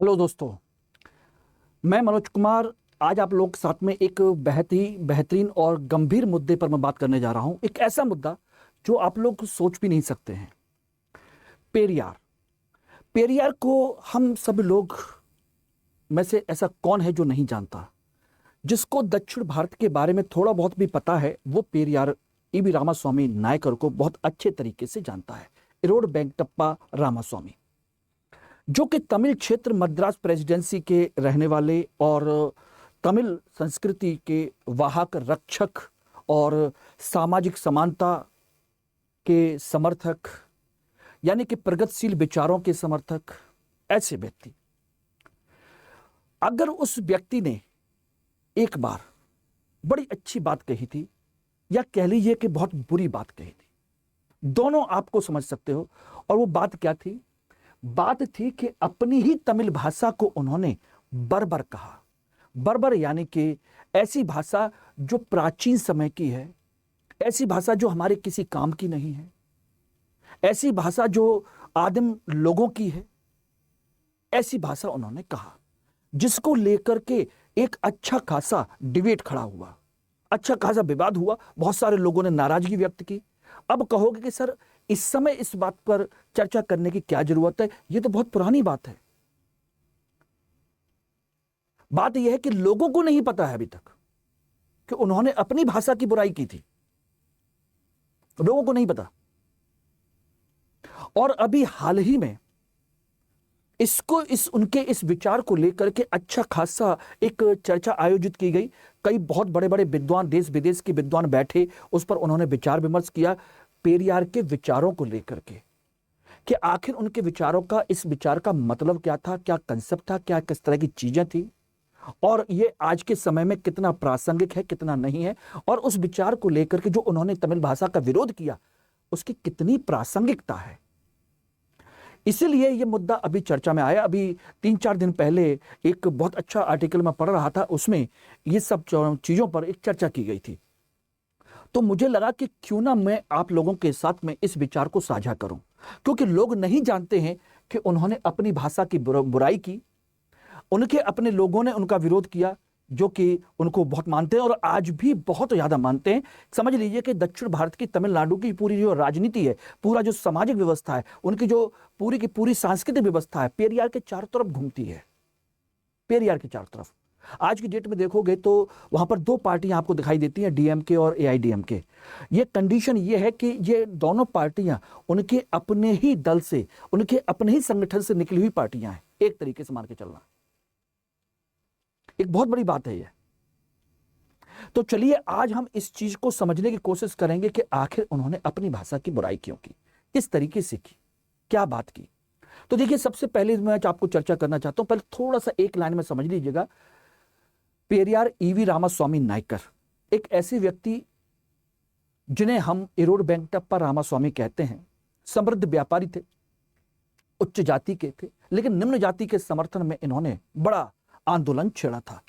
Hello दोस्तों, मैं मनोज कुमार। आज आप लोग के साथ में एक बहुत ही बेहतरीन और गंभीर मुद्दे पर मैं बात करने जा रहा हूं। एक ऐसा मुद्दा जो आप लोग सोच भी नहीं सकते हैं। पेरियार। पेरियार को हम सब लोग में से ऐसा कौन है जो नहीं जानता। जिसको दक्षिण भारत के बारे में थोड़ा बहुत भी पता है वो पेरियार ईवी रामास्वामी नायकर को बहुत अच्छे तरीके से जानता है। इरोड वेंकटप्पा रामास्वामी, जो कि तमिल क्षेत्र मद्रास प्रेसिडेंसी के रहने वाले और तमिल संस्कृति के वाहक, रक्षक और सामाजिक समानता के समर्थक, यानी कि प्रगतिशील विचारों के समर्थक, ऐसे व्यक्ति। अगर उस व्यक्ति ने एक बार बड़ी अच्छी बात कही थी या कह लीजिए कि बहुत बुरी बात कही थी, दोनों आपको समझ सकते हो। और वो बात क्या थी? बात थी कि अपनी ही तमिल भाषा को उन्होंने बर्बर कहा। बर्बर यानी कि ऐसी भाषा जो प्राचीन समय की है, ऐसी भाषा जो हमारे किसी काम की नहीं है, ऐसी भाषा जो आदिम लोगों की है, ऐसी भाषा उन्होंने कहा, जिसको लेकर के एक अच्छा खासा डिबेट खड़ा हुआ, अच्छा खासा विवाद हुआ। बहुत सारे लोगों ने नाराजगी व्यक्त की। अब कहोगे कि सर, इस समय इस बात पर चर्चा करने की क्या जरूरत है? यह तो बहुत पुरानी बात है। बात यह है कि लोगों को नहीं पता है अभी तक कि उन्होंने अपनी भाषा की बुराई की थी। लोगों को नहीं पता। और अभी हाल ही में उनके इस विचार को लेकर के अच्छा खासा एक चर्चा आयोजित की गई। कई बहुत बड़े बड़े विद्वान, देश विदेश के विद्वान बैठे, उस पर उन्होंने विचार विमर्श किया पेरियार के विचारों को लेकर के, कि आखिर उनके विचारों का, इस विचार का मतलब क्या था, क्या कंसेप्ट था, क्या किस तरह की चीजें थी, और ये आज के समय में कितना प्रासंगिक है, कितना नहीं है, और उस विचार को लेकर के जो उन्होंने तमिल भाषा का विरोध किया उसकी कितनी प्रासंगिकता है। इसीलिए यह मुद्दा अभी चर्चा में आया। अभी 3-4 दिन पहले एक बहुत अच्छा आर्टिकल मैं पढ़ रहा था, उसमें ये सब चीजों पर एक चर्चा की गई थी। तो मुझे लगा कि क्यों ना मैं आप लोगों के साथ में इस विचार को साझा करूं, क्योंकि लोग नहीं जानते हैं कि उन्होंने अपनी भाषा की बुराई की। उनके अपने लोगों ने उनका विरोध किया, जो कि उनको बहुत मानते हैं और आज भी बहुत ज्यादा मानते हैं। समझ लीजिए कि दक्षिण भारत की, तमिलनाडु की पूरी जो राजनीति है, पूरा जो सामाजिक व्यवस्था है, उनकी जो पूरी की पूरी सांस्कृतिक व्यवस्था है, पेरियार के चारों तरफ घूमती है। पेरियार के चारों तरफ आज की डेट में देखोगे तो वहां पर दो पार्टियां आपको दिखाई देती हैं, डीएमके और एआईडीएमके। ये कंडीशन ये है कि ये दोनों पार्टियां उनके अपने ही दल से, उनके अपने ही संगठन से निकली हुई पार्टियां हैं, एक तरीके से मान के चलना। एक बहुत बड़ी बात है यह। तो चलिए आज हम इस चीज को समझने की कोशिश करेंगे कि आखिर उन्होंने अपनी भाषा की बुराई क्यों की, किस तरीके से की, क्या बात की। तो देखिए, सबसे पहले मैं आपको चर्चा करना चाहता हूं, पहले थोड़ा सा एक लाइन में समझ लीजिएगा। पेरियार ईवी रामास्वामी नायकर एक ऐसे व्यक्ति जिन्हें हम इरोड वेंकटप्पा रामास्वामी कहते हैं, समृद्ध व्यापारी थे, उच्च जाति के थे, लेकिन निम्न जाति के समर्थन में इन्होंने बड़ा आंदोलन छेड़ा था।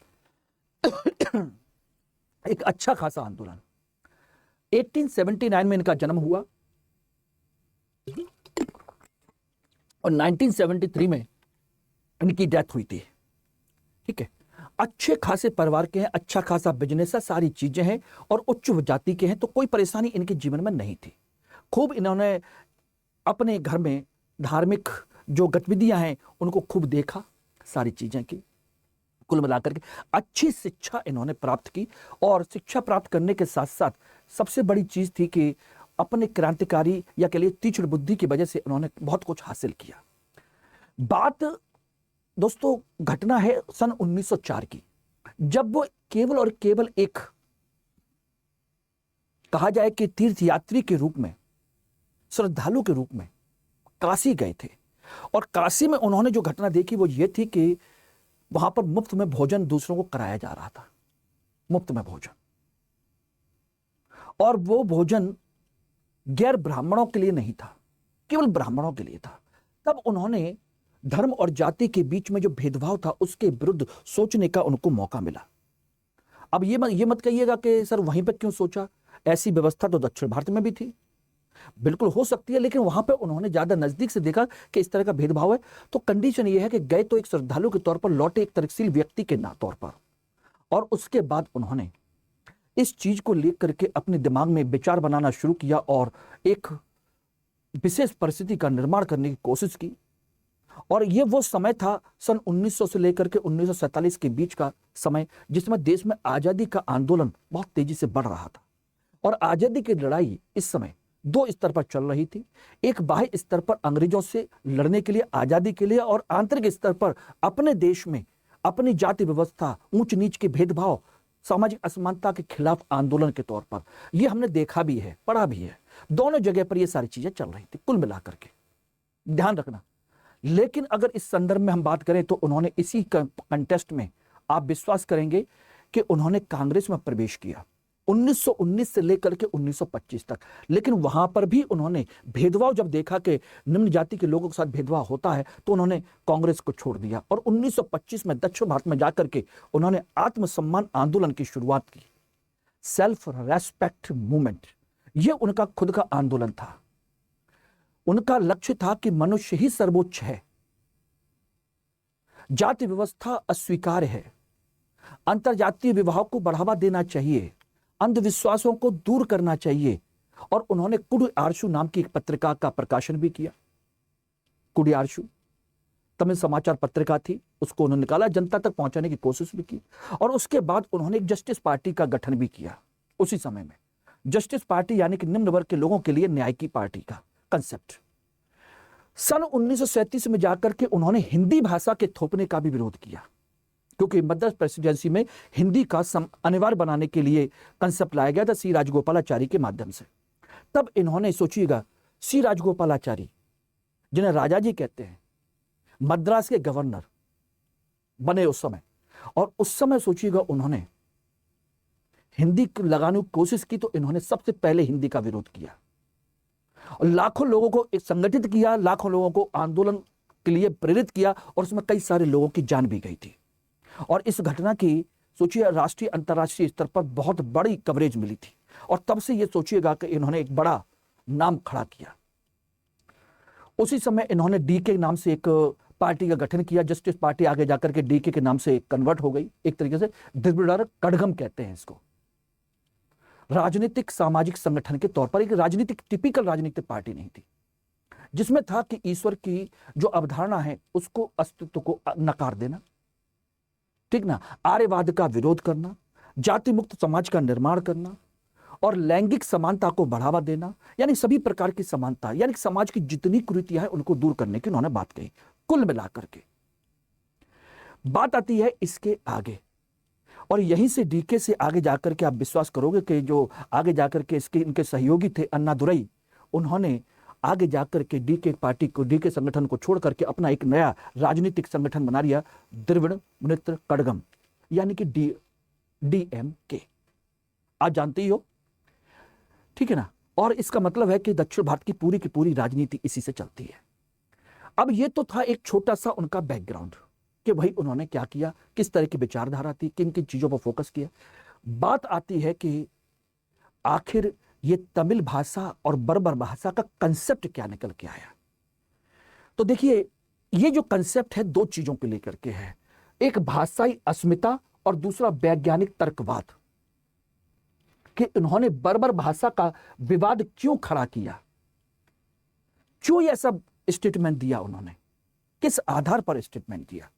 एक अच्छा खासा आंदोलन। 1879 में इनका जन्म हुआ और 1973 में इनकी डेथ हुई थी। ठीक है, अच्छे खासे परिवार के हैं, अच्छा खासा बिजनेस है, सारी चीजें हैं और उच्च जाति के हैं, तो कोई परेशानी इनके जीवन में नहीं थी। खूब इन्होंने अपने घर में धार्मिक जो गतिविधियां हैं उनको खूब देखा, सारी चीजें की। कुल मिलाकर के अच्छी शिक्षा इन्होंने प्राप्त की, और शिक्षा प्राप्त करने के साथ साथ सबसे बड़ी चीज थी कि अपने क्रांतिकारी या कह लिए तीक्ष्ण बुद्धि की वजह से उन्होंने बहुत कुछ हासिल किया। बात दोस्तों घटना है सन 1904 की, जब वो केवल और केवल एक, कहा जाए कि तीर्थयात्री के रूप में, श्रद्धालु के रूप में काशी गए थे। और काशी में उन्होंने जो घटना देखी वो ये थी कि वहां पर मुफ्त में भोजन दूसरों को कराया जा रहा था, मुफ्त में भोजन, और वो भोजन गैर ब्राह्मणों के लिए नहीं था, केवल ब्राह्मणों के लिए था। तब उन्होंने धर्म और जाति के बीच में जो भेदभाव था उसके विरुद्ध सोचने का उनको मौका मिला। अब ये मत कहिएगा कि सर वहीं पर क्यों सोचा, ऐसी व्यवस्था तो दक्षिण भारत में भी थी। बिल्कुल हो सकती है, लेकिन वहां पे उन्होंने ज्यादा नजदीक से देखा कि इस तरह का भेदभाव है। तो कंडीशन ये है कि गए तो एक श्रद्धालु के तौर पर, लौटे एक तर्कशील व्यक्ति के ना तौर पर। और उसके बाद उन्होंने इस चीज को लेकर के अपने दिमाग में विचार बनाना शुरू किया और एक विशेष परिस्थिति का निर्माण करने की कोशिश की। और ये वो समय था सन 1900 से लेकर के 1947 के बीच का समय, जिसमें देश में आजादी का आंदोलन बहुत तेजी से बढ़ रहा था। और आजादी की लड़ाई इस समय दो स्तर पर चल रही थी। एक बाह्य स्तर पर अंग्रेजों से लड़ने के लिए, आजादी के लिए, और आंतरिक स्तर पर अपने देश में अपनी जाति व्यवस्था, ऊंच नीच के भेदभाव, सामाजिक असमानता के खिलाफ आंदोलन के तौर पर। यह हमने देखा भी है, पढ़ा भी है, दोनों जगह पर यह सारी चीजें चल रही थी कुल मिलाकर के, ध्यान रखना। लेकिन अगर इस संदर्भ में हम बात करें तो उन्होंने इसी कंटेस्ट में, आप विश्वास करेंगे कि उन्होंने कांग्रेस में प्रवेश किया 1919 से लेकर के 1925 तक। लेकिन वहां पर भी उन्होंने भेदभाव जब देखा कि निम्न जाति के लोगों के साथ भेदभाव होता है, तो उन्होंने कांग्रेस को छोड़ दिया और 1925 में दक्षिण भारत में जाकर के उन्होंने आत्मसम्मान आंदोलन की शुरुआत की। सेल्फ रेस्पेक्ट मूवमेंट, यह उनका खुद का आंदोलन था। उनका लक्ष्य था कि मनुष्य ही सर्वोच्च है, जाति व्यवस्था अस्वीकार्य है, अंतरजातीय विवाह को बढ़ावा देना चाहिए, अंधविश्वासों को दूर करना चाहिए। और उन्होंने कुडी आरशु नाम की एक पत्रिका का प्रकाशन भी किया। कुडी आरशु तमिल समाचार पत्रिका थी, उसको उन्होंने निकाला, जनता तक पहुंचाने की कोशिश भी की। और उसके बाद उन्होंने एक जस्टिस पार्टी का गठन भी किया उसी समय में। जस्टिस पार्टी यानी कि निम्न वर्ग के लोगों के लिए न्याय की पार्टी का कंसेप्ट। सन 1937 में जाकर के उन्होंने हिंदी भाषा के थोपने का भी विरोध किया, क्योंकि मद्रास प्रेसिडेंसी में हिंदी का अनिवार्य बनाने के लिए कंसेप्ट लाया गया था सी राजगोपालाचारी के माध्यम से। तब इन्होंने, सोचिएगा, सी राजगोपालाचारी, जिन्हें राजा जी कहते हैं, मद्रास के गवर्नर बने उस समय। और उस समय सोचिएगा उन्होंने हिंदी लगाने की कोशिश की, तो इन्होंने सबसे पहले हिंदी का विरोध किया और लाखों लोगों को एक संगठित किया, लाखों लोगों को आंदोलन के लिए प्रेरित किया। और उसमें कई सारे लोगों की जान भी गई थी। और इस घटना की सोचिए राष्ट्रीय अंतर्राष्ट्रीय स्तर पर बहुत बड़ी कवरेज मिली थी। और तब से ये सोचिएगा कि इन्होंने एक बड़ा नाम खड़ा किया। उसी समय इन्होंने डीके नाम से एक पार्टी का गठन किया, जस्टिस पार्टी आगे जाकर के डीके के नाम से कन्वर्ट हो गई। एक तरीके से द्रिविड़ कड़गम कहते हैं इसको। राजनीतिक सामाजिक संगठन के तौर पर एक राजनीतिक, टिपिकल राजनीतिक पार्टी नहीं थी, जिसमें था कि ईश्वर की जो अवधारणा है उसको, अस्तित्व को नकार देना, ठीक ना, आर्यवाद का विरोध करना, जाति मुक्त समाज का निर्माण करना और लैंगिक समानता को बढ़ावा देना, यानी सभी प्रकार की समानता, यानी समाज की जितनी कुरीतियां हैं उनको दूर करने की उन्होंने बात कही। कुल मिलाकर के बात आती है इसके आगे, और यहीं से डीके से आगे जाकर के आप विश्वास करोगे कि जो आगे जाकर के इसके इनके सहयोगी थे अन्नादुरई, उन्होंने आगे जाकर के डीके पार्टी को, डीके संगठन को छोड़ करके अपना एक नया राजनीतिक संगठन बना लिया, द्रविड़ मुनेत्र कड़गम, यानी कि डीएमके। आज जानते ही हो, ठीक है ना। और इसका मतलब है कि दक्षिण भारत की पूरी राजनीति इसी से चलती है। अब ये तो था एक छोटा सा उनका बैकग्राउंड कि भाई उन्होंने क्या किया, किस तरह की विचारधारा थी, किन किन चीजों पर फोकस किया। बात आती है कि आखिर ये तमिल भाषा और बर्बर भाषा का कंसेप्ट क्या निकल के आया। तो देखिए, ये जो कंसेप्ट है दो चीजों को लेकर के है, एक भाषाई अस्मिता और दूसरा वैज्ञानिक तर्कवाद। कि उन्होंने बर्बर भाषा का विवाद क्यों खड़ा किया, क्यों यह सब स्टेटमेंट दिया, उन्होंने किस आधार पर स्टेटमेंट दिया।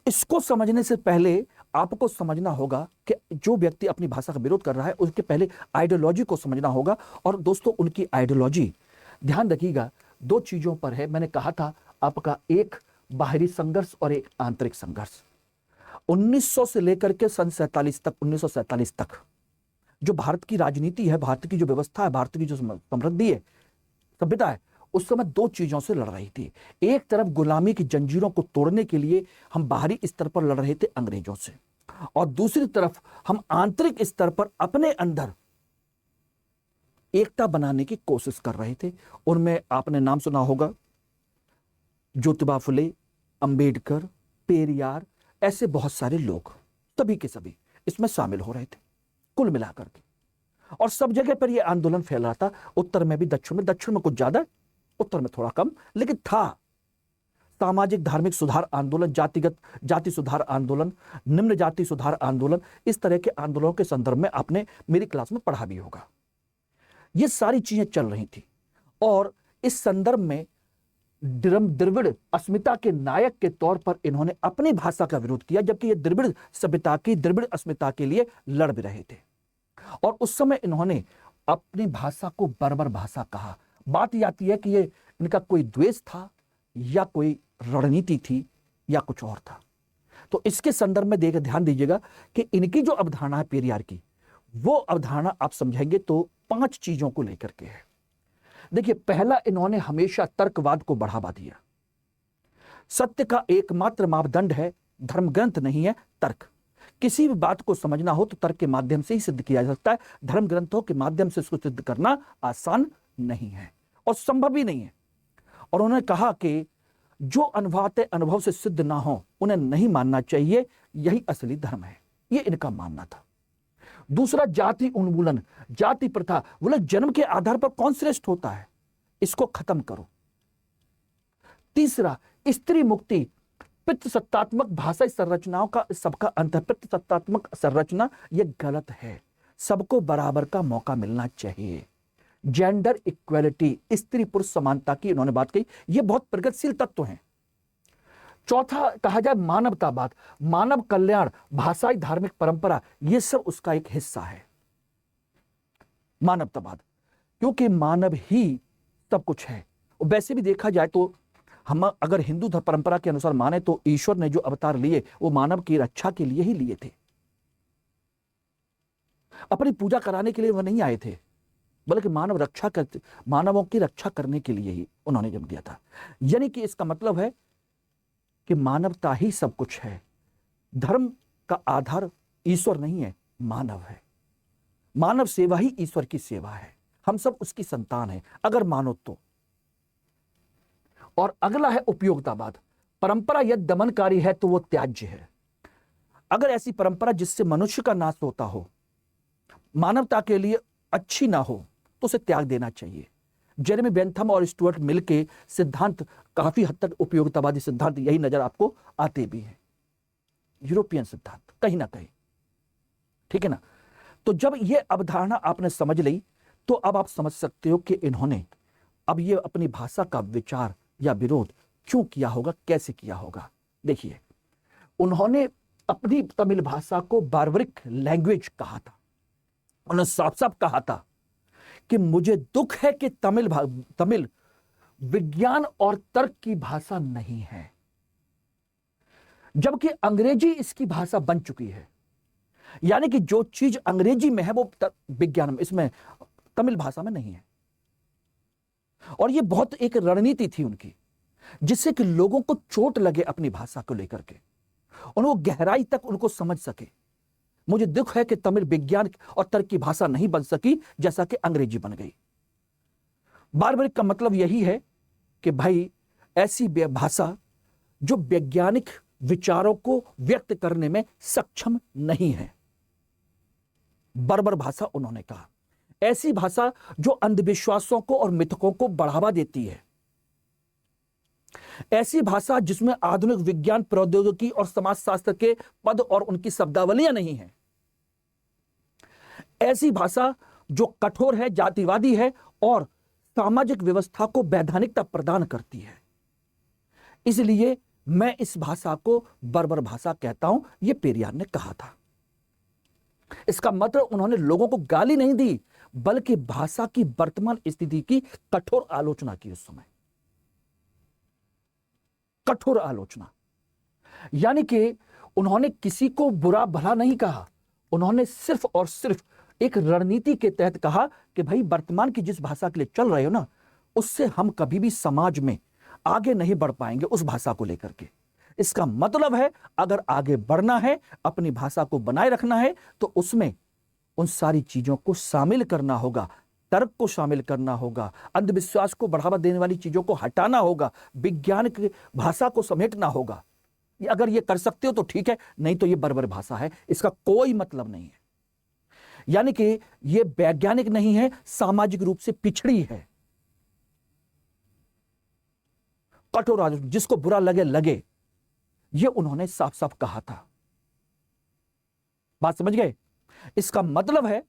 इसको समझने से पहले आपको समझना होगा कि जो व्यक्ति अपनी भाषा का विरोध कर रहा है उसके पहले आइडियोलॉजी को समझना होगा। और दोस्तों, उनकी आइडियोलॉजी, ध्यान रखिएगा, दो चीजों पर है। मैंने कहा था आपका, एक बाहरी संघर्ष और एक आंतरिक संघर्ष। 1900 से लेकर के सन 1947 तक जो भारत की राजनीति है, भारत की जो व्यवस्था है, भारत की जो समृद्धि है, सभ्यता है, उस समय दो चीजों से लड़ रही थी। एक तरफ गुलामी की जंजीरों को तोड़ने के लिए हम बाहरी स्तर पर लड़ रहे थे अंग्रेजों से, और दूसरी तरफ हम आंतरिक स्तर पर अपने अंदर एकता बनाने की कोशिश कर रहे थे। उनमें आपने नाम सुना होगा ज्योतिबा फुले, अंबेडकर, पेरियार, ऐसे बहुत सारे लोग, सभी के सभी इसमें शामिल हो रहे थे कुल मिलाकर के। और सब जगह पर यह आंदोलन फैल रहा था, उत्तर में भी, दक्षिण में कुछ ज्यादा, उत्तर में थोड़ा कम, लेकिन था। सामाजिक धार्मिक सुधार आंदोलन, जाति सुधार आंदोलन, निम्न जाति सुधार आंदोलन, इस तरह के आंदोलनों के संदर्भ में आपने मेरी क्लास में पढ़ा भी होगा। ये सारी चीजें चल रही थी और इस संदर्भ में द्रविड़ अस्मिता के नायक के तौर पर इन्होंने अपनी भाषा का विरोध किया, जबकि ये द्रविड़ सभ्यता की, द्रविड़ अस्मिता के लिए लड़ भी रहे थे। और उस समय इन्होंने अपनी भाषा को बर्बर भाषा कहा। बात ये आती है कि ये इनका कोई द्वेष था या कोई रणनीति थी या कुछ और था। तो इसके संदर्भ में ध्यान दीजिएगा कि इनकी जो अवधारणा है पेरियार की, वो अवधारणा आप समझेंगे तो 5 चीजों को लेकर के है। देखिए, पहला, इन्होंने हमेशा तर्कवाद को बढ़ावा दिया। सत्य का एकमात्र मापदंड है धर्म ग्रंथ, नहीं है तर्क। किसी भी बात को समझना हो तो तर्क के माध्यम से ही सिद्ध किया जा सकता है। धर्म ग्रंथों के माध्यम से इसको सिद्ध करना आसान नहीं है और संभव भी नहीं है। और उन्होंने कहा कि जो अनुभव से सिद्ध ना हो उन्हें नहीं मानना चाहिए, यही असली धर्म है, ये इनका मानना था। दूसरा, जाति उन्मूलन, जाति प्रथा, बोले जन्म के आधार पर कौन श्रेष्ठ होता है, इसको खत्म करो। तीसरा, स्त्री मुक्ति, पितृसत्तात्मक भाषाई संरचनाओं का सबका अंत है। पितृसत्तात्मक संरचना ये गलत है, सबको बराबर का मौका मिलना चाहिए। जेंडर इक्वेलिटी, स्त्री पुरुष समानता की इन्होंने बात कही, ये बहुत प्रगतिशील तत्व हैं। चौथा, कहा जाए मानवतावाद, मानव कल्याण, भाषाई धार्मिक परंपरा, ये सब उसका एक हिस्सा है। मानवतावाद, क्योंकि मानव ही सब कुछ है। वैसे भी देखा जाए तो हम अगर हिंदू परंपरा के अनुसार माने तो ईश्वर ने जो अवतार लिए वो मानव की रक्षा के लिए ही लिए थे, अपनी पूजा कराने के लिए वह नहीं आए थे, बल्कि मानवों की रक्षा करने के लिए ही उन्होंने जन्म दिया था। यानी कि इसका मतलब है कि मानवता ही सब कुछ है। धर्म का आधार ईश्वर नहीं है, मानव है। मानव सेवा ही ईश्वर की सेवा है, हम सब उसकी संतान है अगर मानो तो। और अगला है उपयोगितावाद, परंपरा यदि दमनकारी है तो वो त्याज्य है। अगर ऐसी परंपरा जिससे मनुष्य का नाश होता हो, मानवता के लिए अच्छी ना हो, तो उसे त्याग देना चाहिए। जेरेमी बेंथम और स्टुअर्ट मिल के सिद्धांत काफी हद तक उपयोगितावादी सिद्धांत यही नजर आपको आते भी हैं, यूरोपियन सिद्धांत कहीं ना कहीं, ठीक है ना। तो जब ये अवधारणा आपने समझ ली तो अब आप समझ सकते हो कि इन्होंने अब ये अपनी भाषा का विचार या विरोध क्यों किया होगा, कैसे किया होगा। देखिए, उन्होंने अपनी तमिल भाषा को बार्बरिक लैंग्वेज कहा था। उन्होंने साफ साफ कहा था कि मुझे दुख है कि तमिल विज्ञान और तर्क की भाषा नहीं है, जबकि अंग्रेजी इसकी भाषा बन चुकी है। यानी कि जो चीज अंग्रेजी में है वो विज्ञान में, इसमें तमिल भाषा में नहीं है। और ये बहुत एक रणनीति थी उनकी, जिससे कि लोगों को चोट लगे अपनी भाषा को लेकर के, उनको गहराई तक उनको समझ सके। मुझे दुख है कि तमिल विज्ञान और तर्क की भाषा नहीं बन सकी जैसा कि अंग्रेजी बन गई। बार्बरिक का मतलब यही है कि भाई ऐसी भाषा जो वैज्ञानिक विचारों को व्यक्त करने में सक्षम नहीं है, बर्बर भाषा उन्होंने कहा। ऐसी भाषा जो अंधविश्वासों को और मिथकों को बढ़ावा देती है, ऐसी भाषा जिसमें आधुनिक विज्ञान, प्रौद्योगिकी और समाजशास्त्र के पद और उनकी शब्दावलियां नहीं है, ऐसी भाषा जो कठोर है, जातिवादी है और सामाजिक व्यवस्था को वैधानिकता प्रदान करती है। इसलिए मैं इस भाषा को बर्बर भाषा कहता हूं, यह पेरियार ने कहा था। इसका मतलब उन्होंने लोगों को गाली नहीं दी, बल्कि भाषा की वर्तमान स्थिति की कठोर आलोचना की। उस समय कठोर आलोचना, यानी कि उन्होंने किसी को बुरा भला नहीं कहा, उन्होंने सिर्फ और सिर्फ एक रणनीति के तहत कहा कि भाई वर्तमान की जिस भाषा के लिए चल रहे हो ना, उससे हम कभी भी समाज में आगे नहीं बढ़ पाएंगे उस भाषा को लेकर के। इसका मतलब है अगर आगे बढ़ना है, अपनी भाषा को बनाए रखना है, तो उसमें उन सारी चीजों को शामिल करना होगा, तर्क को शामिल करना होगा, अंधविश्वास को बढ़ावा देने वाली चीजों को हटाना होगा, विज्ञान की भाषा को समेटना होगा। अगर ये कर सकते हो तो ठीक है, नहीं तो ये बर्बर भाषा है, इसका कोई मतलब नहीं है। यानी कि ये वैज्ञानिक नहीं है, सामाजिक रूप से पिछड़ी है। कठोर आलोचना, जिसको बुरा लगे लगे, ये उन्होंने साफ साफ कहा था। बात समझ गए? इसका मतलब है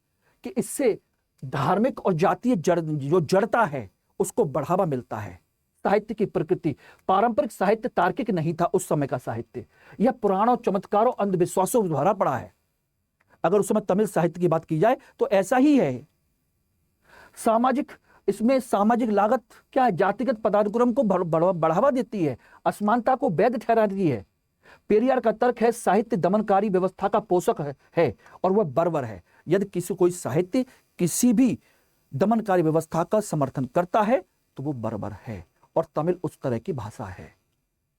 कि इससे धार्मिक और जातीय जो जड़ता है उसको बढ़ावा मिलता है। साहित्य की प्रकृति, पारंपरिक साहित्य तार्किक नहीं था उस समय का साहित्य, यह पुराणों, चमत्कारों, अंधविश्वासों से भरा पड़ा है। अगर उस समय तमिल साहित्य की बात की जाए तो ऐसा ही है। सामाजिक, इसमें सामाजिक लागत क्या है? जातिगत पदानुक्रम को बढ़ावा देती है, असमानता को वैध ठहराती है। पेरियार का तर्क है साहित्य दमनकारी व्यवस्था का पोषक है और वह बर्बर है। यदि कोई साहित्य किसी भी दमनकारी व्यवस्था का समर्थन करता है तो वो बर्बर है, और तमिल उस तरह की भाषा है।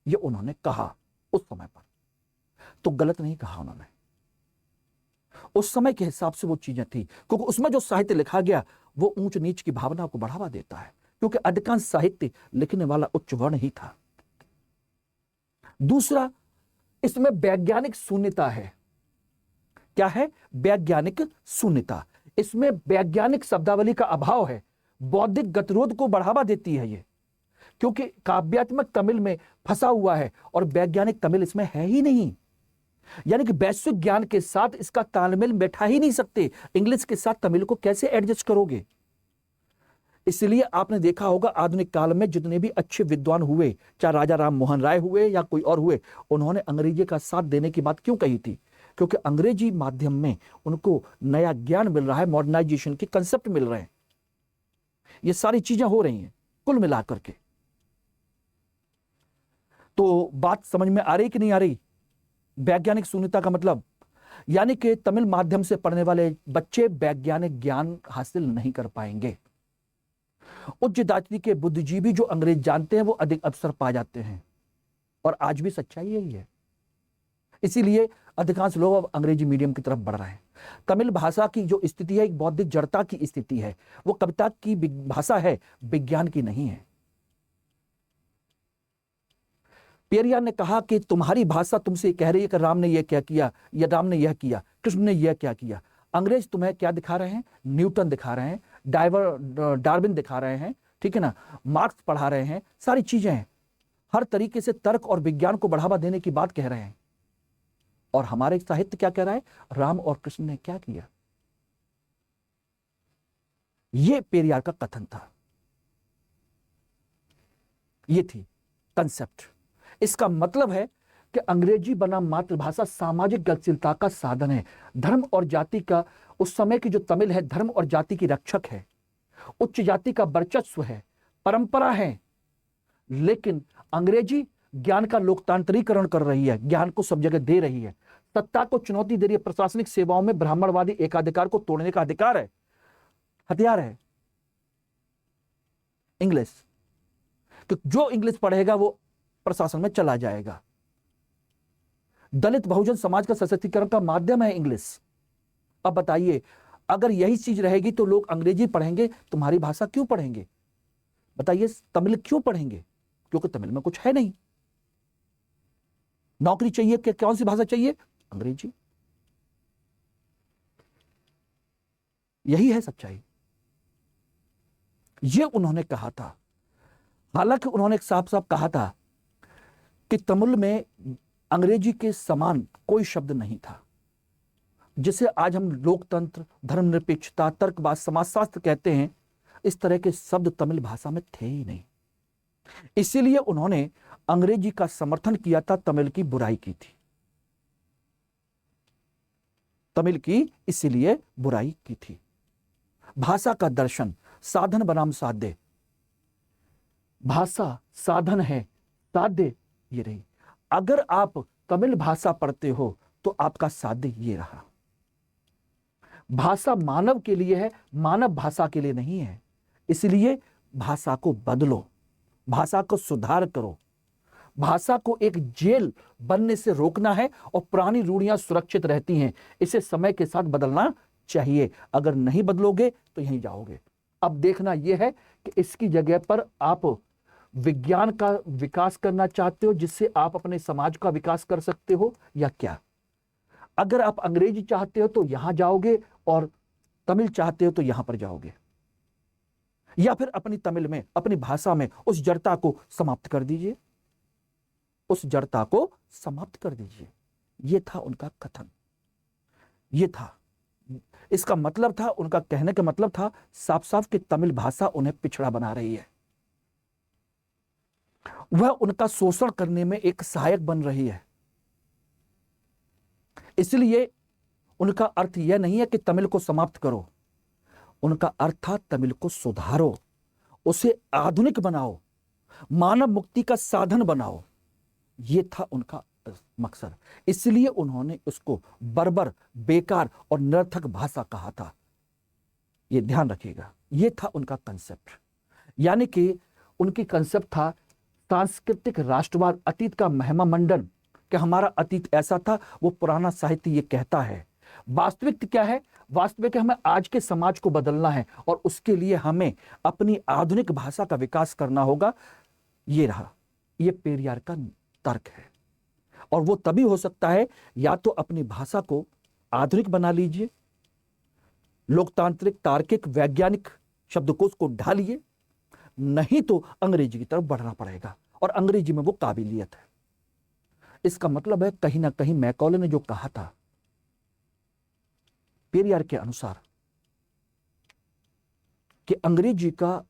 ये उन्होंने कहा उस समय पर, तो गलत नहीं कहा उन्होंने। उस समय के हिसाब से वो चीजें थी, क्योंकि उसमें जो साहित्य लिखा गया वो ऊंच नीच की भावना को बढ़ावा देता है, क्योंकि अधिकांश साहित्य लिखने वाला उच्च वर्ण ही था। दूसरा, इसमें वैज्ञानिक शून्यता है। क्या है? वैज्ञानिक शून्यता। इसमें वैज्ञानिक शब्दावली का अभाव है, बौद्धिक गतिरोध को बढ़ावा देती है ये, क्योंकि काव्यात्मक तमिल में फंसा हुआ है और वैज्ञानिक तमिल इसमें है ही नहीं। यानी कि वैश्विक ज्ञान के साथ इसका तालमेल बैठा ही नहीं सकते। इंग्लिश के साथ तमिल को कैसे एडजस्ट करोगे? इसलिए आपने देखा होगा आधुनिक काल में जितने भी अच्छे विद्वान हुए, चाहे राजा राम मोहन राय हुए या कोई और हुए, उन्होंने अंग्रेजी का साथ देने की बात क्यों कही थी? क्योंकि अंग्रेजी माध्यम में उनको नया ज्ञान मिल रहा है, मॉडर्नाइजेशन के कंसेप्ट मिल रहे हैं, ये सारी चीजें हो रही हैं कुल मिलाकर के। तो बात समझ में आ रही कि नहीं आ रही? वैज्ञानिक शून्यता का मतलब यानी कि तमिल माध्यम से पढ़ने वाले बच्चे वैज्ञानिक ज्ञान हासिल नहीं कर पाएंगे। उच्च जाति के बुद्धिजीवी जो अंग्रेज जानते हैं वो अधिक अवसर पा जाते हैं, और आज भी सच्चाई यही है। इसीलिए अधिकांश लोग अब अंग्रेजी मीडियम की तरफ बढ़ रहे हैं। तमिल भाषा की जो स्थिति है एक बौद्धिक जड़ता की स्थिति है, वो कविता की भाषा है, विज्ञान की नहीं है। पेरियार ने कहा कि तुम्हारी भाषा तुमसे कह रही है कि राम ने यह क्या किया, या राम ने यह किया, कृष्ण ने यह क्या किया। अंग्रेज तुम्हें क्या दिखा रहे हैं? न्यूटन दिखा रहे हैं, डार्विन दिखा रहे हैं, ठीक है ना, मार्क्स पढ़ा रहे हैं, सारी चीजें हैं, हर तरीके से तर्क और विज्ञान को बढ़ावा देने की बात कह रहे हैं। और हमारे साहित्य क्या कह रहा है? राम और कृष्ण ने क्या किया। यह पेरियार का कथन था, यह थी कंसेप्ट। इसका मतलब है कि अंग्रेजी बनाम मातृभाषा सामाजिक गतिशीलता का साधन है। धर्म और जाति का, उस समय की जो तमिल है धर्म और जाति की रक्षक है, उच्च जाति का वर्चस्व है, परंपरा है। लेकिन अंग्रेजी ज्ञान का लोकतांत्रिकरण कर रही है, ज्ञान को सब जगह दे रही है, सत्ता को चुनौती दे रही है। प्रशासनिक सेवाओं में ब्राह्मणवादी एकाधिकार को तोड़ने का अधिकार है, हथियार है इंग्लिश। तो जो इंग्लिश पढ़ेगा वो प्रशासन में चला जाएगा। दलित बहुजन समाज का सशक्तिकरण का माध्यम है इंग्लिश। अब बताइए, अगर यही चीज रहेगी तो लोग अंग्रेजी पढ़ेंगे, तुम्हारी भाषा क्यों पढ़ेंगे? बताइए, तमिल क्यों पढ़ेंगे? क्योंकि तमिल में कुछ है नहीं। नौकरी चाहिए कि कौन सी भाषा चाहिए? अंग्रेजी। यही है सच्चाई। ये उन्होंने कहा था। हालांकि उन्होंने साफ साफ कहा था कि तमिल में अंग्रेजी के समान कोई शब्द नहीं था, जिसे आज हम लोकतंत्र, धर्मनिरपेक्षता, तर्कवाद, समाजशास्त्र कहते हैं। इस तरह के शब्द तमिल भाषा में थे ही नहीं। इसीलिए उन्होंने अंग्रेजी का समर्थन किया था, तमिल की बुराई की थी, तमिल की इसीलिए बुराई की थी। भाषा का दर्शन, साधन बनाम साध्य। भाषा साधन है, साध्य ये रही। अगर आप तमिल भाषा पढ़ते हो तो आपका साध्य ये रहा। भाषा मानव के लिए है, मानव भाषा के लिए नहीं है। इसलिए भाषा को बदलो, भाषा को सुधार करो। भाषा को एक जेल बनने से रोकना है, और पुरानी रूढ़ियां सुरक्षित रहती हैं, इसे समय के साथ बदलना चाहिए। अगर नहीं बदलोगे तो यहीं जाओगे। अब देखना यह है कि इसकी जगह पर आप विज्ञान का विकास करना चाहते हो, जिससे आप अपने समाज का विकास कर सकते हो, या क्या? अगर आप अंग्रेजी चाहते हो तो यहां जाओगे और तमिल चाहते हो तो यहां पर जाओगे, या फिर अपनी तमिल में, अपनी भाषा में उस जड़ता को समाप्त कर दीजिए, उस जड़ता को समाप्त कर दीजिए। यह था उनका कथन, यह था, इसका मतलब था, उनका कहने का मतलब था साफ साफ कि तमिल भाषा उन्हें पिछड़ा बना रही है, वह उनका शोषण करने में एक सहायक बन रही है। इसलिए उनका अर्थ यह नहीं है कि तमिल को समाप्त करो, उनका अर्थ था तमिल को सुधारो, उसे आधुनिक बनाओ, मानव मुक्ति का साधन बनाओ। यह था उनका मकसद। इसलिए उन्होंने उसको बर्बर, बेकार और निरर्थक भाषा कहा था। यह ध्यान रखिएगा, यह था उनका कंसेप्ट। यानी कि उनकी कंसेप्ट था सांस्कृतिक राष्ट्रवाद, अतीत का महिमा मंडन, कि हमारा अतीत ऐसा था, वो पुराना साहित्य ये कहता है। वास्तविक क्या है? वास्तविक हमें आज के समाज को बदलना है और उसके लिए हमें अपनी आधुनिक भाषा का विकास करना होगा। ये रहा, ये पेरियार का तर्क है। और वो तभी हो सकता है या तो अपनी भाषा को आधुनिक बना लीजिए, लोकतांत्रिक, तार्किक, वैज्ञानिक शब्दकोश को ढालिए, नहीं तो अंग्रेजी की तरफ बढ़ना पड़ेगा। और अंग्रेजी में वो काबिलियत है। इसका मतलब है कहीं ना कहीं मैकॉले ने जो कहा था पेरियार के अनुसार कि अंग्रेजी का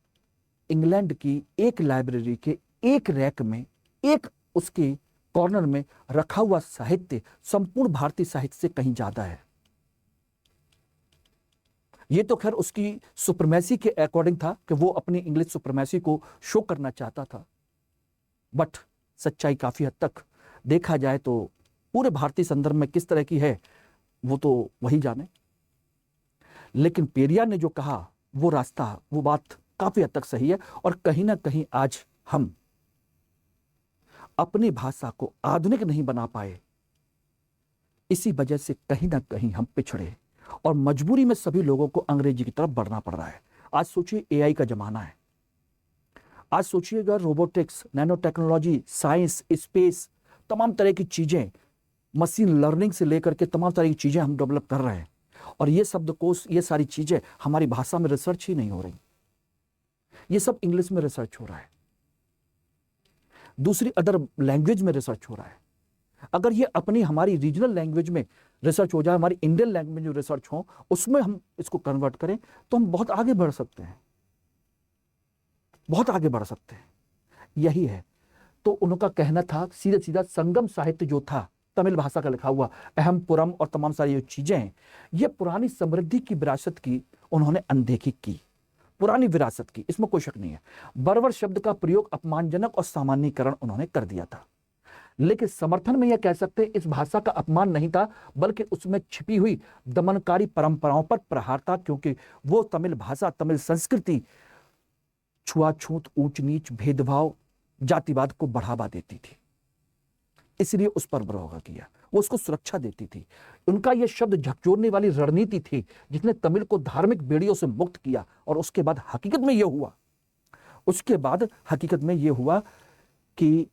इंग्लैंड की एक लाइब्रेरी के एक रैक में, एक उसके कॉर्नर में रखा हुआ साहित्य संपूर्ण भारतीय साहित्य से कहीं ज्यादा है। यह तो खैर उसकी सुप्रीमेसी के अकॉर्डिंग था कि वो अपनी इंग्लिश सुप्रीमेसी को शो करना चाहता था, बट सच्चाई काफी हद तक देखा जाए तो पूरे भारतीय संदर्भ में किस तरह की है वो तो वही जाने। लेकिन पेरियार ने जो कहा वो रास्ता, वो बात काफी हद तक सही है। और कहीं ना कहीं आज हम अपनी भाषा को आधुनिक नहीं बना पाए, इसी वजह से कहीं ना कहीं हम पिछड़े और मजबूरी में सभी लोगों को अंग्रेजी की तरफ बढ़ना पड़ रहा है। आज सोचिए एआई का जमाना है, आज सोचिएगा robotics, nano technology, science, space, तमाम तरह की चीजें, मशीन लर्निंग से लेकर के तमाम तरह की चीजें हम डेवलप कर रहे हैं। और ये शब्दकोश, ये सारी चीजें हमारी भाषा में रिसर्च ही नहीं हो रही, ये सब इंग्लिश में रिसर्च हो रहा है, दूसरी अदर लैंग्वेज में रिसर्च हो रहा है। अगर ये अपनी हमारी रीजनल लैंग्वेज में रिसर्च हो जाए, हमारी इंडियन लैंग्वेज में रिसर्च हो, उसमें हम इसको कन्वर्ट करें तो हम बहुत आगे बढ़ सकते हैं, बहुत आगे बढ़ सकते हैं। यही है तो उनका कहना था। सीधा सीधा संगम साहित्य जो था तमिल भाषा का लिखा हुआ, अहम पुरम और तमाम सारी जो चीजें हैं, ये पुरानी समृद्धि की विरासत की उन्होंने अनदेखी की, पुरानी विरासत की, इसमें कोई शक नहीं है। बर्बर शब्द का प्रयोग अपमानजनक और सामान्यीकरण उन्होंने कर दिया था। लेकिन समर्थन में यह कह सकते हैं इस भाषा का अपमान नहीं था, बल्कि उसमें छिपी हुई दमनकारी परंपराओं पर प्रहार था, क्योंकि वो तमिल भाषा, तमिल संस्कृति छुआछूत, ऊंच नीच, भेदभाव, जातिवाद को बढ़ावा देती थी, इसलिए उस पर विरोध किया, वो उसको सुरक्षा देती थी। उनका यह शब्द झकझोरने वाली रणनीति थी जिसने तमिल को धार्मिक बेड़ियों से मुक्त किया। और उसके बाद हकीकत में यह हुआ, कि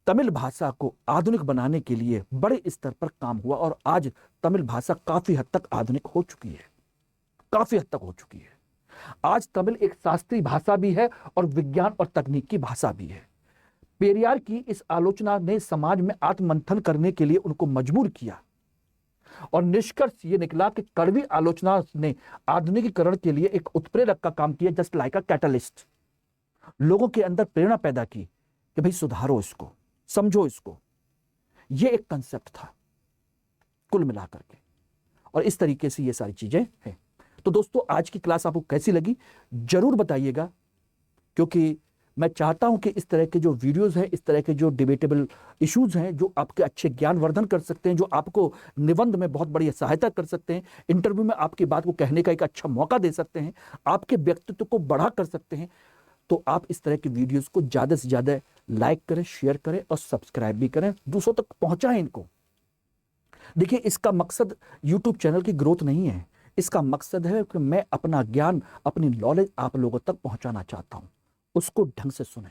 तमिल भाषा को आधुनिक बनाने के लिए बड़े स्तर पर काम हुआ और आज तमिल भाषा काफी हद तक आधुनिक हो चुकी है, काफी हद तक हो चुकी है। आज तमिल एक शास्त्रीय भाषा भी है और विज्ञान और तकनीक की भाषा भी है। पेरियार की इस आलोचना ने समाज में आत्ममंथन करने के लिए उनको मजबूर किया और निष्कर्ष ये निकला कि कड़वी आलोचना ने आधुनिकीकरण के लिए एक उत्प्रेरक का काम किया, जस्ट लाइक अ कैटलिस्ट। लोगों के अंदर प्रेरणा पैदा की कि भाई सुधारो इसको, समझो इसको। ये एक कंसेप्ट था कुल मिलाकर के, और इस तरीके से ये सारी चीजें हैं। तो दोस्तों, आज की क्लास आपको कैसी लगी जरूर बताइएगा, क्योंकि मैं चाहता हूं कि इस तरह के जो वीडियोस हैं, इस तरह के जो डिबेटेबल इश्यूज हैं, जो आपके अच्छे ज्ञानवर्धन कर सकते हैं, जो आपको निबंध में बहुत बड़ी सहायता कर सकते हैं, इंटरव्यू में आपकी बात को कहने का एक अच्छा मौका दे सकते हैं, आपके व्यक्तित्व को बढ़ा कर सकते हैं, तो आप इस तरह के वीडियोस को ज्यादा से ज्यादा लाइक करें, शेयर करें और सब्सक्राइब भी करें, दूसरों तक पहुंचाएं इनको। देखिए, इसका मकसद यूट्यूब चैनल की ग्रोथ नहीं है, इसका मकसद है कि मैं अपना ज्ञान, अपनी नॉलेज आप लोगों तक पहुंचाना चाहता हूं, उसको ढंग से सुने।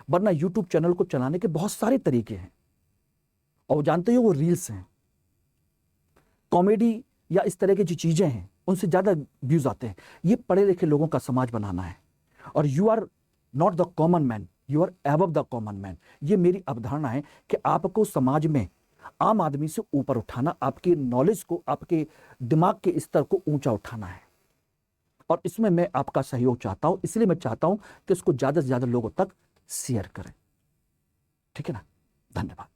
वरना यूट्यूब चैनल को चलाने के बहुत सारे तरीके हैं, और जानते हो वो रील्स हैं, कॉमेडी या इस तरह की जो चीजें हैं उनसे ज़्यादा व्यूज आते हैं। ये पढ़े लिखे लोगों का समाज बनाना है। और you are not the common man, you are above the common man. ये मेरी अवधारणा है कि आपको समाज में आम आदमी से ऊपर उठाना, आपके नॉलेज को, आपके दिमाग के स्तर को ऊंचा उठाना है। और इसमें मैं आपका सहयोग चाहता हूं, इसलिए मैं चाहता हूं कि इसको ज़्यादा से ज़्यादा लोगों तक शेयर करें। ठीक है ना? धन्यवाद।